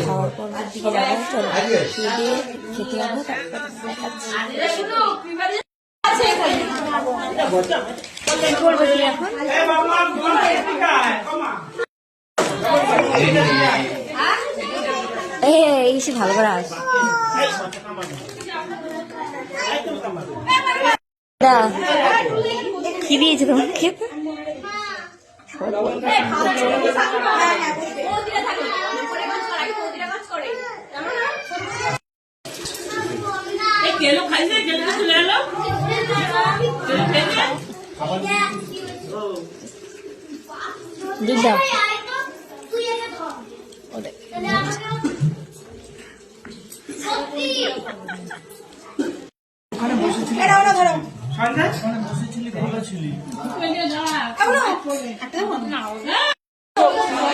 খাওয়ার পর দিকে যাবো, চলো খেয়ে দিয়ে খেতে যাবো, তারপর দেখাচ্ছি। কি করবো তুই এখন? এই সে ভালো করে আস। কি দিয়েছে তোমার খেতে? দিদা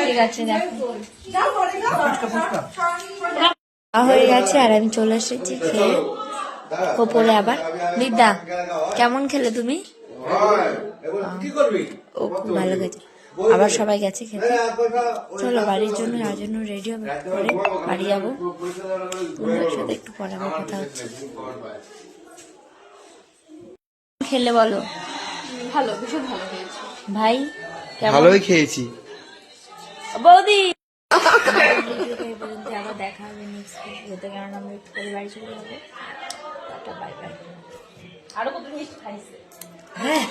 ঠিক আছে, হয়ে গেছে আর আমি চলে এসেছি খেয়ে ওপরে। আবার দিদা কেমন খেলে তুমি? ও খুব ভালো গেছে। আবার সবাই গেছে খেতে। চলো বাড়ির জন্য রেডি হবে, পরে বাড়ি যাবো। তোমাদের সাথে একটু পরে আমার কথা হচ্ছে। খেলে বলো। ভালো, ভীষণ ভালো খেয়েছি ভাই। ভালোই খেয়েছি বৌদি। আবার দেখা হবে নেক্সট ভিডিওতে, কারণ আমরা একটু করে বাড়ি চলে যাবো। Tata, bye bye. আরো কত মিষ্টি খাইছে। হ্যাঁ।